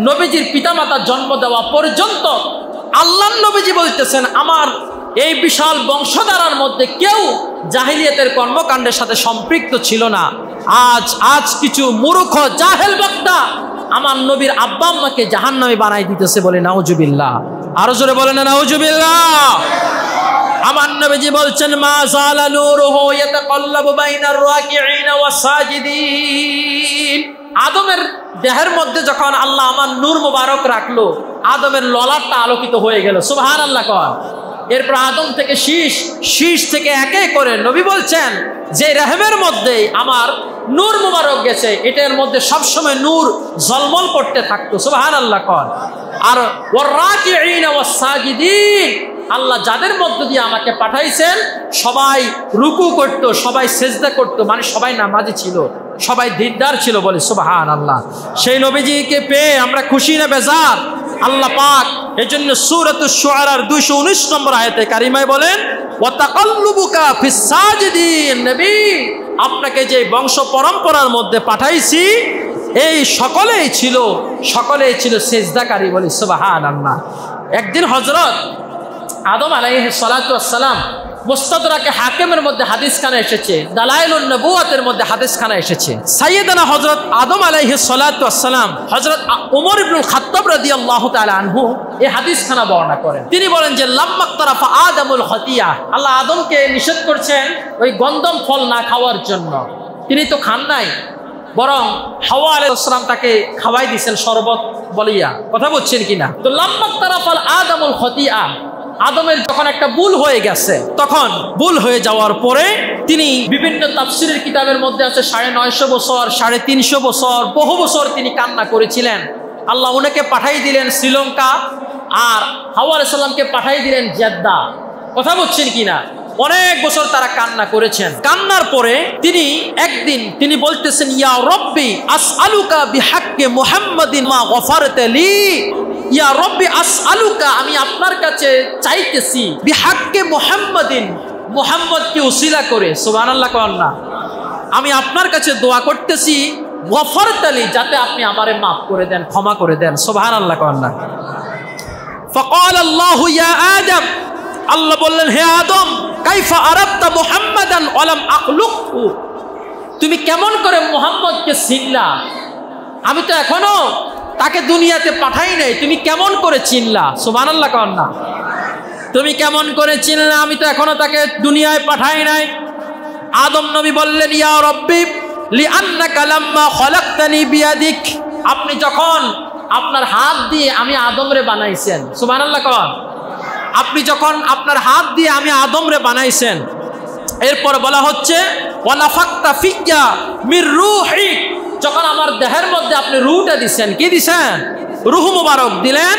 নবীজির পিতামাতা জন্ম দেওয়া পর্যন্ত আল্লাহ নবীজি বলতেছেন, আমার এই বিশাল বংশধারার মধ্যে কেউ জাহিলিয়াতের কর্মকাণ্ডের সাথে সম্পৃক্ত ছিল না। আজ কিছু মূর্খ জাহেল বক্তা আমার নবীর আব্বা আম্মাকে জাহান্নামী বানাই দিতেছে। বলে নাউজুবিল্লাহ। আরো জোরে বলে না নাউজুবিল্লাহ। আমার নবীজি বলছেন, মা যালা নূরুহু ইয়াতাকাল্লাবু বাইনার রাকিঈন ওয়াস সাজিদিন। আদমের দেহের মধ্যে যখন আল্লাহ আমার নূর মুবারক রাখলো, আদমের ললাটটা আলোকিত হয়ে গেল। সুবহানাল্লাহ কর। এরপর আদম থেকে শীষ থেকে একে করে নবী বলছেন যে রেহেমের মধ্যে আমার নূর মুবারক গেছে, এটার মধ্যে সবসময় নূর ঝলমল করতে থাকতো। সুবহানাল্লাহ কর। আর ওয়ার রাকিঈন ওয়াস সাজিদিন, আল্লাহ যাদের মধ্য দিয়ে আমাকে পাঠাইছেন সবাই রুকু করত, সবাই সেজদা করত, মানে সবাই নামাজি ছিল, সবাই দিনদার ছিল। বলে সুবহানাল্লাহ। সেই নবীজিকে পেয়ে আমরা খুশি না বেজার? আল্লাহ পাক এজন্য সূরাতুশ শুআরার 219 নম্বর আয়াতে কারিমায় বলেন, ওয়া তাকাল্লুবুকা ফিস সাজিদিন, নবী আপনাকে যে বংশ পরম্পরার মধ্যে পাঠাইছি এই সকলেই ছিল সেজদাকারী। বলি সুবহানাল্লাহ। একদিন হযরত আদম আলাইহিস সালাতু ওয়াস সালাম মুস্তাদরাকে হাকিমের মধ্যে হাদিসখানা এসেছে, দালাইলুন নবুওয়াতের মধ্যে হাদিসখানা এসেছে। সাইয়েদানা হযরত আদম আলাইহিস সালাতু ওয়াস সালাম হযরত ওমর ইবনুল খাত্তাব রাদিয়াল্লাহু তাআলা আনহু এই হাদিসখানা বর্ণনা করেন। তিনি বলেন যে লাম্মা তারাফা আদমুল খতিয়া, আল্লাহ আদমকে নিষেধ করছেন ওই গন্ধম ফল না খাওয়ার জন্য। তিনি তো খান নাই, বরং হাওয়া আলাইহিস সালাম তাকে খাওয়াই দিয়েছেন শরবত বলিয়া, কথা বলছেন কিনা। তো লাম্মা তারাফাল আদমুল খতিয়া, আদমের যখন একটা ভুল হয়ে গেছে, তখন ভুল হয়ে যাওয়ার পরে তিনি বিভিন্ন তাফসীরের কিতাবের মধ্যে আছে 950 বছর, 350 বছর, বহু বছর তিনি কান্না করেছিলেন। আল্লাহ উনাকে পাঠাই দিলেন শ্রীলঙ্কা, আর হাওয়া আলাইহিস সালামকে পাঠাই দিলেন জেদ্দা, কথা বলছেন কিনা। অনেক বছর তারা কান্না করেছেন। কান্নার পরে তিনি একদিন তিনি বলতেছেন, ইয়া রব্বি আসআলুকা বিহাক্কি মুহাম্মাদিন মা গফারতা লি, ইয়া রব্বি আসআলুকা, আমি আপনার কাছে চাইতেছি, বিহাক্কি মুহাম্মাদিন, মুহাম্মদকে উসিলা করে, সুবহানাল্লাহ কোন না, আমি আপনার কাছে দোয়া করতেছি, গফারতা লি, যাতে আপনি আমারে মাফ করে দেন, ক্ষমা করে দেন, সুবহানাল্লাহ কোন না। ফাকাল আল্লাহু ইয়া আদম, আল্লাহ বললেন, হে আদম, কাইফা আরাদতা মুহাম্মাদান ওয়ালাম আখলুকহু, তুমি কেমন করে মুহাম্মদকে চিনলা, আমি তো এখনো তাকে দুনিয়াতে পাঠাই নাই, তুমি কেমন করে চিনলা, সুবহানাল্লাহ কোন না, তুমি কেমন করে চিনলা, আমি তো এখনো তাকে দুনিয়ায় পাঠাই নাই। আদম নবী বললেন, ইয়া রব্বি লিআন্নাকা লাম্মা খলাকতানি বিয়াদিক, আপনি যখন আপনার হাত দিয়ে আমি আদমরে বানাইছেন, সুবহানাল্লাহ কোন, আপনি যখন আপনার হাত দিয়ে আমি আদমরে বানাইছেন, এরপর বলা হচ্ছে ওয়ানাফাক্তা ফিয়া মির রূহি, যখন আমার দেহের মধ্যে আপনি রূহটা দিবেন, কি দিবেন, রূহ মুবারক দিলেন,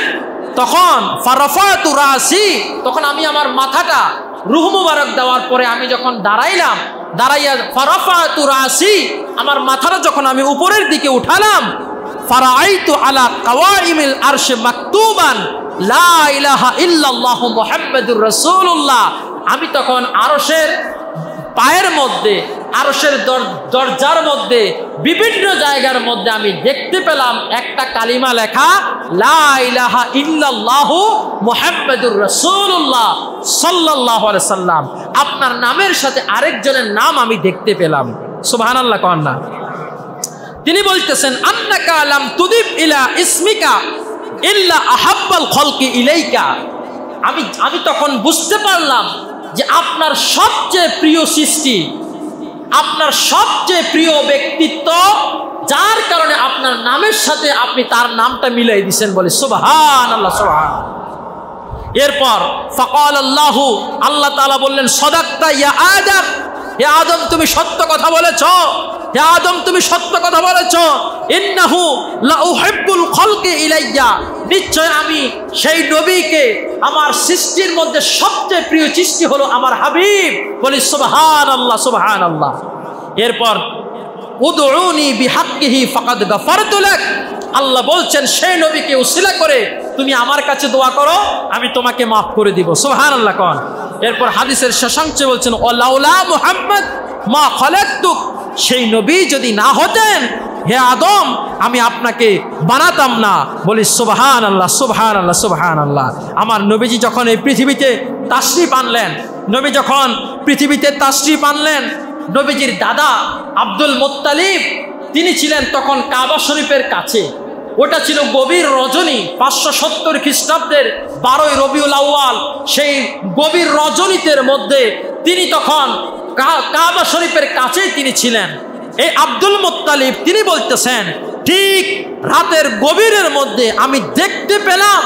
তখন ফারাফাতু রাসি, তখন আমি আমার মাথাটা রূহ মুবারক দেওয়ার পরে আমি যখন দাঁড়াইলাম, দাঁড়াইয়া ফারাফাতু রাসি, আমার মাথাটা যখন আমি উপরের দিকে উঠালাম, ফারাআইতু আলা কাওয়াইমিল আরশি মাকতুবান লা ইলাহা ইল্লাল্লাহু মুহাম্মাদুর রাসূলুল্লাহ, আমি তখন আরশের পায়ের মধ্যে, আরশের দরজার মধ্যে, বিভিন্ন জায়গার মধ্যে আমি দেখতে পেলাম একটা কালিমা লেখা, লা ইলাহা ইল্লাল্লাহু মুহাম্মাদুর রাসূলুল্লাহ সাল্লাল্লাহু আলাইহি সাল্লাম, আপনার নামের সাথে আরেকজনের নাম আমি দেখতে পেলাম, সুবহানাল্লাহ কোন না। তিনি বলতেছেন, আন্নাকা লাম তুদিব ইলা ইসমিকা ইল্লা আহাব্বাল খলকি ইলাইকা, আমি তখন বুঝতে পারলাম যে আপনার সবচেয়ে প্রিয় সৃষ্টি, আপনার সবচেয়ে প্রিয় ব্যক্তিত্ব, যার কারণে আপনার নামের সাথে আপনি তার নামটা মিলাই দিয়েছেন, বলে সুবহানাল্লাহ, সুবহানাল্লাহ। এরপর ফাকাল আল্লাহু, আল্লাহ তাআলা বললেন, সাদাকতা ইয়া আদম, হে আদম তুমি সত্য কথা বলেছো, হে আদম তুমি সত্য কথা বলেছো, ইন্নাহু লা উহিব্বুল খলকি ইলাইয়া, নিশ্চয় আমি সেই নবীকে, আমার সৃষ্টির মধ্যে সবচেয়ে প্রিয় সৃষ্টি হলো আমার হাবিব, বলি সুবহানাল্লাহ, সুবহানাল্লাহ। এরপর উদউনি বিহাক্কিহি ফাকাদ গাফারতু লাক, আল্লাহ বলছেন সেই নবীকে উসিলা করে তুমি আমার কাছে দোয়া করো, আমি তোমাকে মাফ করে দিব, সুবহানাল্লাহ কোন। এরপর হাদিসের শেষাংশে বলছেন, ওয়ালাউলা মুহাম্মদ মা খলাকতুক, সেই নবী যদি না হতেন হে আদম আমি আপনাকে বানাতাম না, বলি সুবহানাল্লাহ, সুবহানাল্লাহ, সুবহানাল্লাহ। আমার নবীজি যখন এই পৃথিবীতে তাশরীফ আনলেন, নবী যখন পৃথিবীতে তাশরীফ আনলেন, নবীজির দাদা আব্দুল মুত্তালিব তিনি ছিলেন তখন কাবা শরীফের কাছে, ওটা ছিল গভীর রজনী, 570 খ্রিস্টাব্দের 12ই রবিউল আউয়াল, সেই গভীর রজনীতের মধ্যে তিনি তখন কাবা শরীফের কাছেই তিনি ছিলেন। এই আব্দুল মুত্তালিব তিনি বলতেছেন, ঠিক রাতের গভীরের মধ্যে আমি দেখতে পেলাম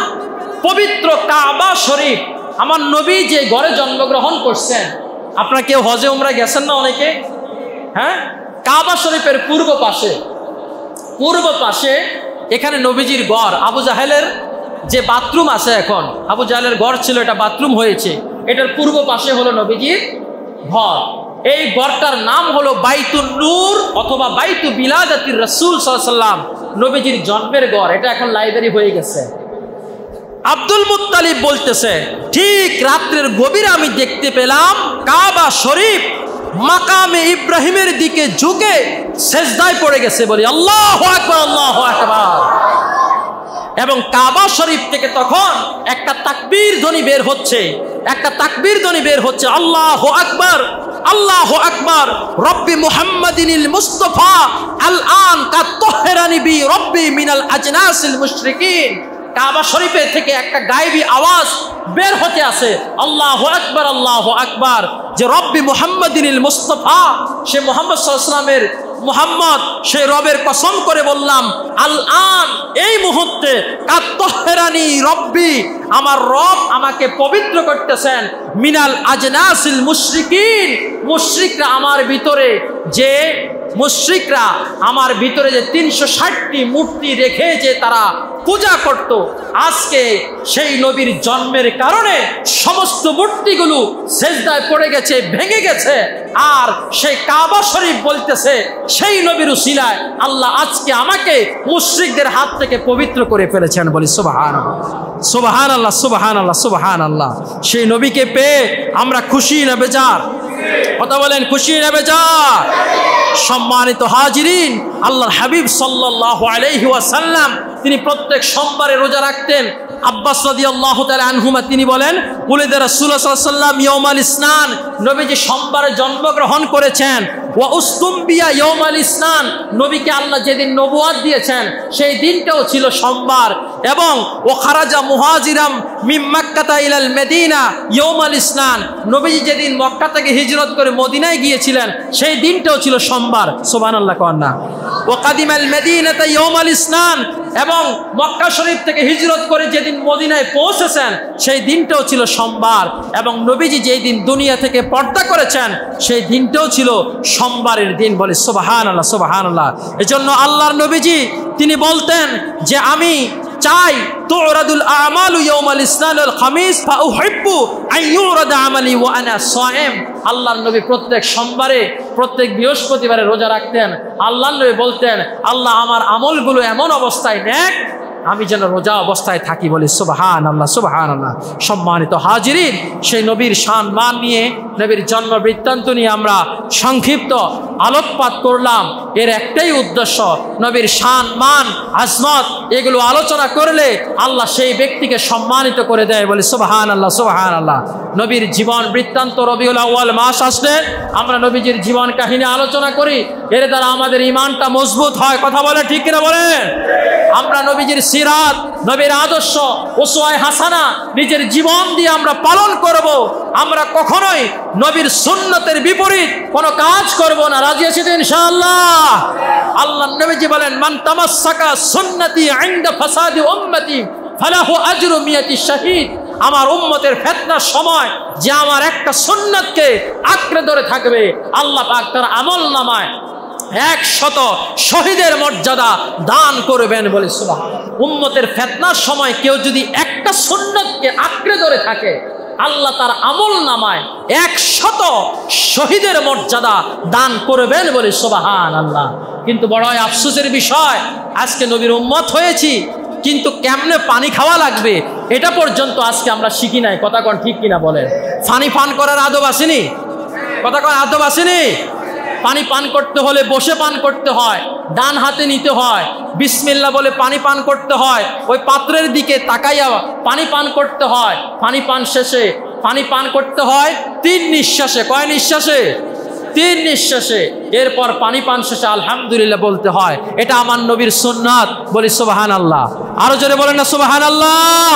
পবিত্র কাবা শরীফ, আমার নবী যে ঘরে জন্মগ্রহণ করছেন। আপনারা কেউ হজে উমরা গেছেন না অনেকে, হ্যাঁ, কাবা শরীফের পূর্ব পাশে এখানে নবীজির ঘর, আবু জাহেলের যে বাথরুম আছে, এখন আবু জাহেলের ঘর ছিল, এটা বাথরুম হয়েছে, এটার পূর্ব পাশে হলো নবীজির ঘর। এই ঘরটার নাম হলো বাইতুন নূর অথবা বাইতু বিলাদাতির রাসূল সাল্লাল্লাহু আলাইহি ওয়াসাল্লাম, নবীজির জন্মের ঘর, এটা এখন লাইব্রেরি হয়ে গেছে। আব্দুল মুত্তালিব বলতেছে, ঠিক রাত্রের গভীরে আমি দেখতে পেলাম কাবা শরীফ মাকামে ইব্রাহিমের দিকে ঝুঁকে সেজদায় পড়ে গেছে, বলি আল্লাহু আকবার, আল্লাহু আকবার। এবং কাবা শরীফ থেকে তখন একটা তাকবীর ধ্বনি বের হচ্ছে, আল্লাহু আকবার, আল্লাহু আকবার, রব্বি মুহাম্মাদিনিল মুস্তাফা আল আন কা তাহরানি বি রব্বি মিনাল আজনাসিল মুশরিকিন। কাবা শরীফের থেকে একটা গায়েবী আওয়াজ বের হতে আছে। আল্লাহু আকবার, আল্লাহু আকবার। যে রব্বি মুহাম্মাদিনিল মুস্তাফা, সে মুহাম্মদ সাল্লাল্লাহু আলাইহি ওয়াসাল্লামের মুহাম্মদ, সেই রবের কসম করে বললাম, আল আন, এই মুহূর্তে, কাত্তহরানি রব্বি, আমার রব আমাকে পবিত্র করতেছেন, মিনাল আজনাসিল মুশরিকিন, মুশরিকরা আমার ভিতরে যে মুশরিকরা আমার ভিতরে যে 360টি মূর্তি রেখে যে তারা পূজা করত, আজকে সেই নবীর জন্মের কারণে সমস্ত মূর্তিগুলো সেজদায় পড়ে গেছে, ভেঙে গেছে। আর সেই কাবা শরীফ বলতেছে সেই নবীর উসিলায় আল্লাহ আজকে আমাকে মুশরিকদের হাত থেকে পবিত্র করে ফেলেছেন। বলি সুবহানাল্লাহ, সুবহানাল্লাহ, সুবহানাল্লাহ, সুবহানাল্লাহ। সেই নবীকে পেয়ে আমরা খুশি না বেজার? কথা বলেন, খুশি না বেজার? সম্মানিত হাজিরিন, আল্লাহর হাবিব সাল্লাল্লাহু আলাইহি ওয়াসাল্লাম তিনি প্রত্যেক সোমবারে রোজা রাখতেন। আব্বাস রাদিয়াল্লাহু তাআলা আনহুমা তিনি বলেন, উলিদা রাসূলুল্লাহ সাল্লাল্লাহু আলাইহি ওয়াসাল্লাম ইয়াউমাল ইসনান, নবীজি সোমবারে জন্মগ্রহণ করেছেন। ওয়া উসতুমবিয়া ইয়াউমাল ইসনান, নবীকে আল্লাহ যেদিন নবুয়ত দিয়েছেন সেই দিনটাও ছিল সোমবার। এবং ও খারাজা মুহাজিরাম মিন মক্কাতা ইলাল মদিনা ইয়াউমাল ইসনান, নবীজি যেদিন মক্কা থেকে হিজরত করে মদিনায় গিয়েছিলেন সেই দিনটাও ছিল সোমবার। সুবহানাল্লাহ কন্না। ও কাদিমাল মদিনাতা ইয়াউমাল ইসনান, এবং মক্কা শরীফ থেকে হিজরত করে যেদিন মদিনায় পৌঁছেছেন সেই দিনটাও ছিল সোমবার। এবং নবীজি যেই দিন দুনিয়া থেকে পর্দা করেছেন সেই দিনটাও ছিল সোমবারের দিন। বলে সুবহানাল্লাহ, সুবহানাল্লাহ। এজন্য আল্লাহর নবীজি তিনি বলতেন যে আমি চাই তুরাদুল আমালু ইয়াউমাল ইসনান ওয়াল খামিস ফাউহিব্বু আন ইউরাদা আমালি ওয়া আনা সায়েম। আল্লাহর নবী প্রত্যেক সোমবারে, প্রত্যেক বৃহস্পতিবারে রোজা রাখতেন। আল্লাহর নবী বলতেন, আল্লাহ আমার আমলগুলো এমন অবস্থায় নেক আমি যেন রোজা অবস্থায় থাকি। বলি সুবহানাল্লাহ, সুবহানাল্লাহ। সম্মানিত হাজিরিন, সেই নবীর শান মান নিয়ে, নবীর জন্ম বৃত্তান্ত নিয়ে আমরা সংক্ষিপ্ত আলোকপাত করলাম। এর একটাই উদ্দেশ্য, নবীর শান মান আজমত এগুলো আলোচনা করলে আল্লাহ সেই ব্যক্তিকে সম্মানিত করে দেয়। বলি সুবহানাল্লাহ, সুবহানাল্লাহ। নবীর জীবন বৃত্তান্ত, রবিউল আউয়াল মাস আসলে আমরা নবীজির জীবন কাহিনী আলোচনা করি, এর দ্বারা আমাদের ঈমানটা মজবুত হয়। কথা বলে ঠিক কিনা বলেন? আমরা নবীজির সিরাত, নবীর আদর্শ, উসওয়ায়ে হাসানা নিজের জীবন দিয়ে আমরা পালন করব। আমরা কখনোই নবীর সুন্নতের বিপরীত কোনো কাজ করব না। রাজি আছি তো ইনশাআল্লাহ? আল্লাহর নবীজি বলেন, মান তামাসসাকা সুন্নতি ইনদা ফাসাদি উম্মতি ফালাহু আজরু মিয়াতি শাহীদ। আমার উম্মতের ফিতনার সময় যে আমার একটা সুন্নতকে আঁকড়ে ধরে থাকবে, আল্লাহ পাক তার আমলনামায় 100 শহীদের মর্যাদা দান করবেন। বলে সুবহানাল্লাহ। উম্মতের ফিতনার সময় কেউ যদি একটা সুন্নতকে আঁকড়ে ধরে থাকে, আল্লাহ তার আমলনামায় 100 শহীদের মর্যাদা দান করবেন। বলে সুবহানাল্লাহ। কিন্তু বড়ই আফসোসের বিষয়, আজকে নবীর উম্মত হয়েছি কিন্তু কেমনে পানি খাওয়া লাগবে এটা পর্যন্ত আজকে আমরা শিখি নাই। কথা কোন ঠিক কিনা বলেন? পানি পান করার আদব আসেনি? কথা কোন আদব আসেনি? পানি পান করতে হলে বসে পান করতে হয়, ডান হাতে নিতে হয়, বিসমিল্লাহ বলে পানি পান করতে হয়, ওই পাত্রের দিকে তাকাইয়া পানি পান করতে হয়। পানি পান শেষে পানি পান করতে হয় 3 নিঃশ্বাসে। কয় নিঃশ্বাসে? 3 নিঃশ্বাসে। এরপর পানি পান শেষে আলহামদুলিল্লাহ বলতে হয়। এটা আমার নবীর সুন্নাত। বলি সুবহানাল্লাহ। আরো জোরে বলেন না সুবহানাল্লাহ।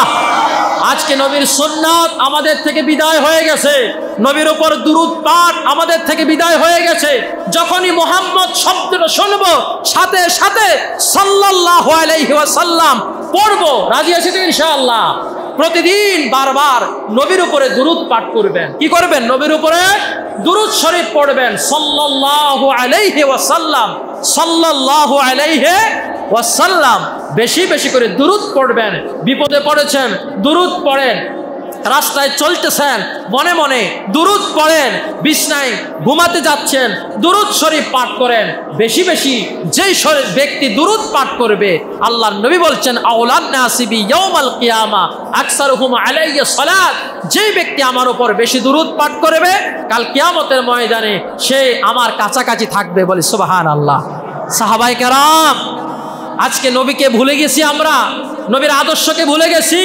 আজকে নবীর সুন্নাত আমাদের থেকে বিদায় হয়ে গেছে, নবীর উপর দুরূদ পাঠ আমাদের থেকে বিদায় হয়ে গেছে। যখনই মুহাম্মদ শব্দটা শুনবো সাথে সাথে সাল্লাল্লাহু আলাইহি ওয়াসাল্লাম পড়বো। রাজি আছি তো ইনশাআল্লাহ? প্রতিদিন বারবার নবীর উপরে দুরূদ পাঠ করবেন। কি করবেন? নবীর উপরে দুরূদ শরীফ পড়বেন। সাল্লাল্লাহু আলাইহি ওয়াসাল্লাম, সাল্লাল্লাহু আলাইহি ওয়াসাল্লাম। বেশি বেশি করে দুরূদ পড়বেন। বিপদে পড়েছেন, দুরূদ পড়েন। রাস্তায় চলতেছেন, মনে মনে দুরূদ পড়েন। বিছনায় ঘুমাতে যাচ্ছেন, দুরূদ শরীফ পাঠ করেন বেশি বেশি। যেই ব্যক্তি দুরূদ পাঠ করবে, আল্লাহর নবী বলছেন, আউলান নাসি বি ইয়াউমাল কিয়ামা আকসারুহুম আলাইয়া সালাত। যেই ব্যক্তি আমার উপর বেশি দুরূদ পাঠ করবে, কাল কিয়ামতের ময়দানে সে আমার কাছাকাছি থাকবে। বলে সুবহানাল্লাহ। সাহাবায়ে কেরাম, আজকে নবীকে ভুলে গেছি, আমরা নবীর আদর্শকে ভুলে গেছি।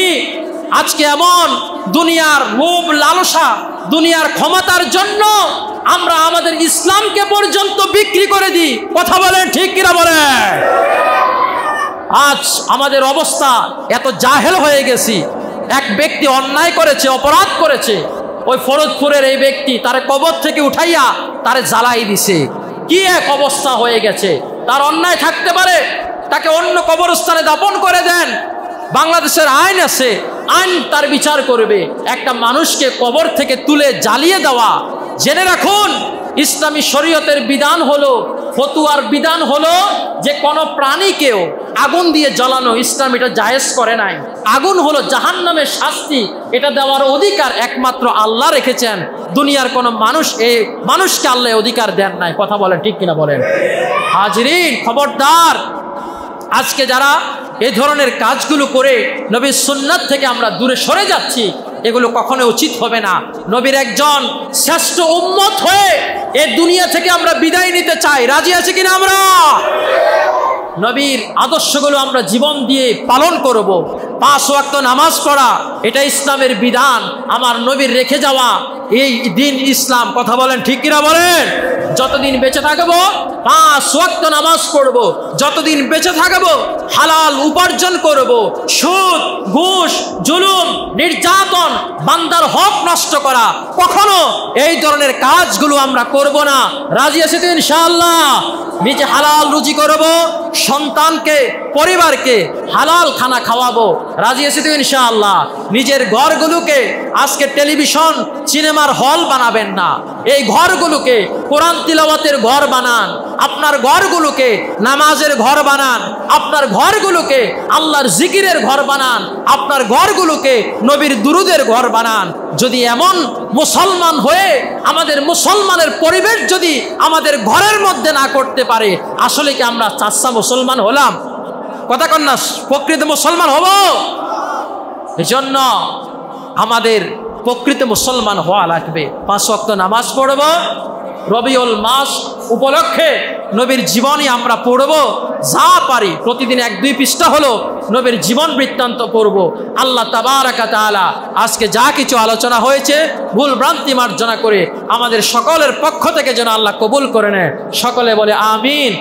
আজকে এমন দুনিয়ার লোভ লালসা, দুনিয়ার ক্ষমতার জন্য আমরা আমাদের ইসলামকে পর্যন্ত বিক্রি করে দিই। কথা বলেন ঠিক কিনা বলেন? আজ আমাদের অবস্থা এত জাহেল হয়ে গেছি, এক ব্যক্তি অন্যায় করেছে, অপরাধ করেছে, ওই ফরজপুরের এই ব্যক্তি তারে কবর থেকে উঠাইয়া তারে জ্বালাই দিছে। কি এক অবস্থা হয়ে গেছে! তার অন্যায় থাকতে পারে, তাকে অন্য কবরস্থানে দাফন করে দেন। বাংলাদেশের আইন আছে, আইন তার বিচার করবে। একটা মানুষকে কবর থেকে তুলে জ্বালিয়ে দেওয়া, জেনে রাখুন ইসলামী শরীয়তের বিধান হলো, ফতুয়ার বিধান হলো যে কোনো প্রাণীকেও আগুন দিয়ে জ্বালানো ইসলাম এটা জায়েজ করে নাই। আগুন হলো জাহান্নামের শাস্তি, এটা দেওয়ার অধিকার একমাত্র আল্লাহ রেখেছেন। দুনিয়ার কোনো মানুষ এই মানুষকে আল্লাহ অধিকার দেন নাই। কথা বলেন, ঠিক কিনা বলেন? হাজরিন, খবরদার, আজকে যারা এই ধরনের কাজগুলো করে নবীর সুন্নাত থেকে আমরা দূরে সরে যাচ্ছি, এগুলো কখনো উচিত হবে না। নবীর একজন শ্রেষ্ঠ উম্মত হয়ে এই দুনিয়া থেকে আমরা বিদায় নিতে চাই। রাজি আছি কিনা আমরা? নবীর আদর্শগুলো আমরা জীবন দিয়ে পালন করব। 5 ওয়াক্ত নামাজ পড়া এটা ইসলামের বিধান, আমার নবীর রেখে যাওয়া এই দিন ইসলাম। কথা বলেন, ঠিক কিনা বলেন? যতদিন বেঁচে থাকবো 5 ওয়াক্ত নামাজ পড়ব, যতদিন বেঁচে থাকবো হালাল উপার্জন করব। সুদ, ঘুষ, জুলুম, নির্যাতন, বান্দার হক নষ্ট করা, কখনো এই ধরনের কাজগুলো আমরা করব না। রাজি আছি তো ইনশাআল্লাহ? নিজে হালাল রুজি করব, সন্তানকে, পরিবারকে হালাল খানা খাওয়াবো। রাজি আছি তো ইনশাআল্লাহ? নিজের ঘরগুলোকে আজকে টেলিভিশন, সিনেমার হল বানাবেন না। এই ঘরগুলোকে কোরআন তিলাওয়াতের ঘর বানান, আপনার ঘরগুলোকে নামাজের ঘর বানান, আপনার ঘরগুলোকে আল্লাহর জিকিরের ঘর বানান, আপনার ঘরগুলোকে নবীর দুরুদের ঘর বানান। যদি এমন মুসলমান হয়ে আমাদের মুসলমানের পরিবেশ যদি আমাদের ঘরের মধ্যে না করতে পারে, আসলে কি আমরা চাচ্ছা মুসলমান হলাম? কথা কন না, প্রকৃত মুসলমান হব? এজন্য আমাদের প্রকৃত মুসলমান হওয়া লাগবে। 5 ওয়াক্ত নামাজ পড়ব, রবিউল মাস উপলক্ষে নবীর জীবনী আমরা পড়ব, যা পারি প্রতিদিন 1-2 পৃষ্ঠা হলো নবীর জীবন বৃত্তান্ত পড়ব। আল্লাহ তাবারাকা তাআলা আজকে যা কিছু আলোচনা হয়েছে ভুল ভ্রান্তি মার্জনা করে আমাদের সকলের পক্ষ থেকে যেন আল্লাহ কবুল করে নেয়। সকলে বলে আমিন।